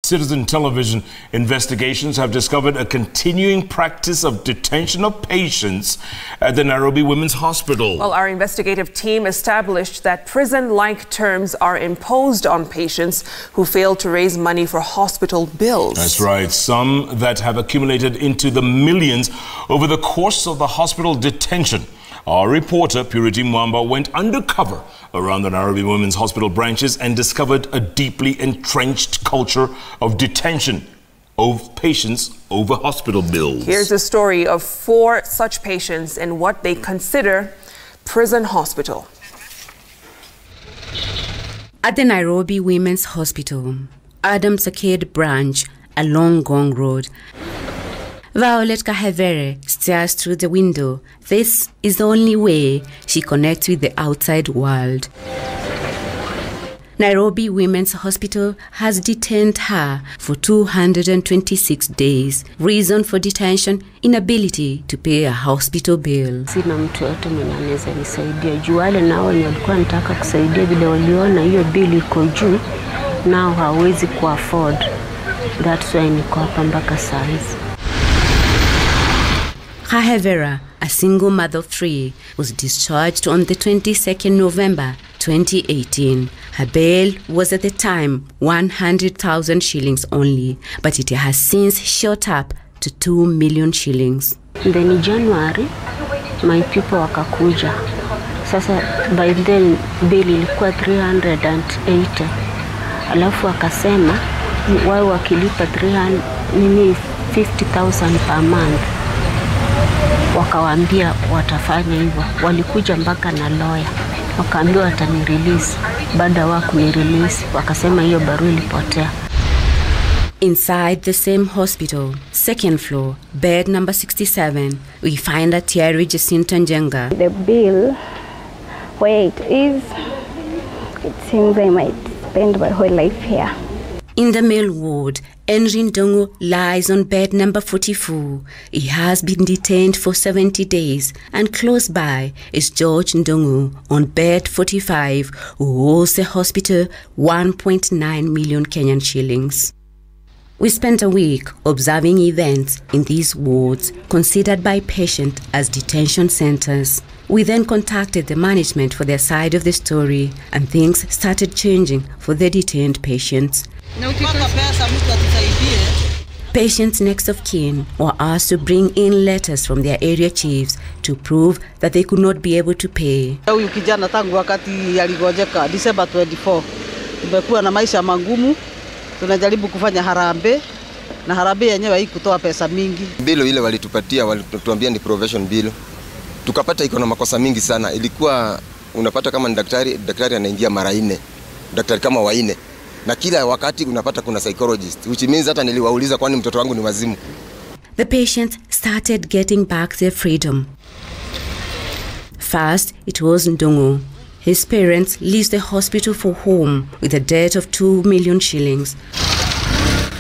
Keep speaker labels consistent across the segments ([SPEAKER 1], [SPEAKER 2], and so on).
[SPEAKER 1] Citizen television investigations have discovered a continuing practice of detention of patients at the Nairobi Women's Hospital.
[SPEAKER 2] Well, our investigative team established that prison-like terms are imposed on patients who fail to raise money for hospital bills.
[SPEAKER 1] That's right. Some that have accumulated into the millions over the course of the hospital detention. Our reporter, Purity Mwambia, went undercover around the Nairobi Women's Hospital branches and discovered a deeply entrenched culture of detention of patients over hospital bills.
[SPEAKER 2] Here's the story of 4 such patients in what they consider prison hospital.
[SPEAKER 3] At the Nairobi Women's Hospital, Adams Arcade branch along Gong Road, Violet Kahevere stares through the window. This is the only way she connects with the outside world. Nairobi Women's Hospital has detained her for 226 days. Reason for detention: inability to pay a hospital bill.
[SPEAKER 4] Sina mtu yote mwenye anaweza nisaidia. Juu wale nao walikuwa nataka kusaidia vile waliona hiyo bill iko juu, nao hawezi kuafford. That's why niko hapa mpaka saizi.
[SPEAKER 3] Kahevera, a single mother of 3, was discharged on the 22nd November 2018. Her bail was at the time 100,000 shillings only, but it has since shot up to 2 million shillings.
[SPEAKER 4] Then in January, my people wakakuja. Sasa by then bail ilikuwa 380. Alafu akasema wao wakilipa 50,000 per month. Wakawaambia watafanya hivyo. Walikuja mpaka na lawyer. Wakaambiwa watani release. Baada wa kuni release, wakasema hiyo barua ilipotea.
[SPEAKER 3] Inside the same hospital, second floor, bed number 67, we find a Thierry Jacinta Njenga.
[SPEAKER 5] The bill, where it is, it seems I might spend my whole life here.
[SPEAKER 3] In the male ward, Henry Ndongo lies on bed number 44. He has been detained for 70 days, and close by is George Ndongo on bed 45, who owes the hospital 1.9 million Kenyan shillings. We spent a week observing events in these wards considered by patients as detention centers. We then contacted the management for their side of the story, and things started changing for the detained patients. Patients next of kin were asked to bring in letters from their area chiefs to prove that they could not be able to pay.
[SPEAKER 6] Huyu kijana tangu wakati aligojeka December 24, tumekuwa na maisha magumu. Tunajaribu kufanya harambee, na harambee yenyewe haikutoa pesa mingi.
[SPEAKER 7] Bill ile walitupatia, walituambia ni provision bill. Tukapata iko na makosa mingi sana. Ilikuwa unapata kama ni daktari anaingia mara 4. Daktari kama wa 4. Na kila wakati unapata kuna psychologist, which means hata niliwauliza kwani mtoto wangu ni wazimu.
[SPEAKER 3] The patients started getting back their freedom. First, it was Ndongo. His parents leased the hospital for home with a debt of 2 million shillings.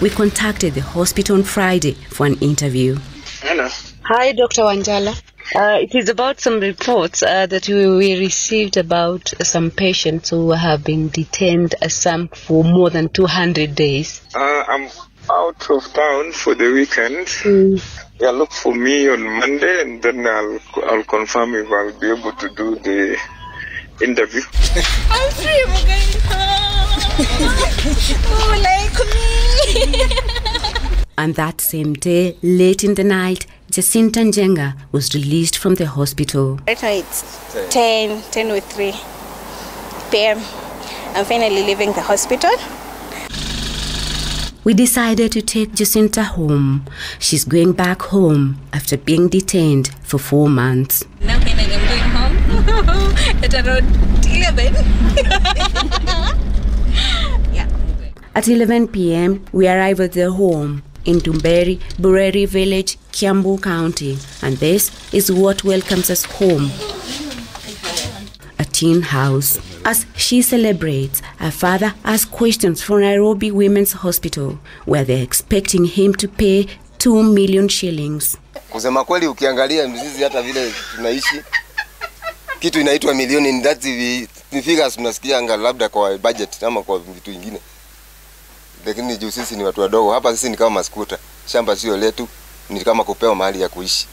[SPEAKER 3] We contacted the hospital on Friday for an interview.
[SPEAKER 8] Hello.
[SPEAKER 4] Hi, Dr. Wanjala. It is about some reports that we received about some patients who have been detained some for more than 200 days.
[SPEAKER 8] I'm out of town for the weekend. Yeah, look for me on Monday, and then I'll confirm if I'll be able to do the interview.
[SPEAKER 9] I'm free, oh, like me.
[SPEAKER 3] And that same day, late in the night, Jacinta Njenga was released from the hospital.
[SPEAKER 5] Right now it's 10:03 p.m. I'm finally leaving the hospital.
[SPEAKER 3] We decided to take Jacinta home. She's going back home after being detained for 4 months.
[SPEAKER 9] Now I'm going home at around 11. Yeah.
[SPEAKER 3] At 11 p.m., we arrived at their home in Dumberi, Bureri Village, Kiambu County, and this is what welcomes us home. A teen house. As she celebrates, her father asks questions from Nairobi Women's Hospital, where they're expecting him to pay 2 million shillings.
[SPEAKER 7] Kusema kweli ukiangalia mzizi hata vile tunaishi, kitu inaitwa milioni, ni figures tunasikia anga labda kwa budget ama kwa vitu vingine. lakini juu sisi ni watu wadogo hapa, sisi ni kama maskuta, shamba sio letu, ni kama kupewa mahali ya kuishi.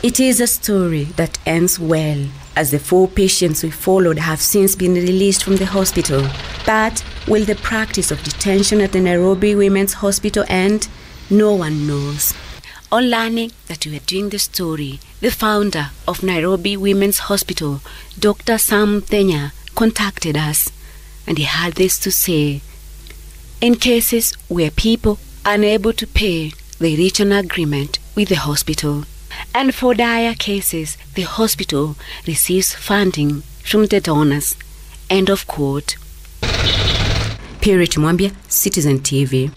[SPEAKER 3] It is a story that ends well, as the 4 patients we followed have since been released from the hospital. But will the practice of detention at the Nairobi Women's Hospital end? No one knows. On learning that we were doing the story, the founder of Nairobi Women's Hospital, Dr. Sam Thenya, contacted us, and he had this to say. In cases where people are unable to pay, they reach an agreement with the hospital. And for dire cases, the hospital receives funding from the donors. End of quote. Purity Mwambia, Citizen TV.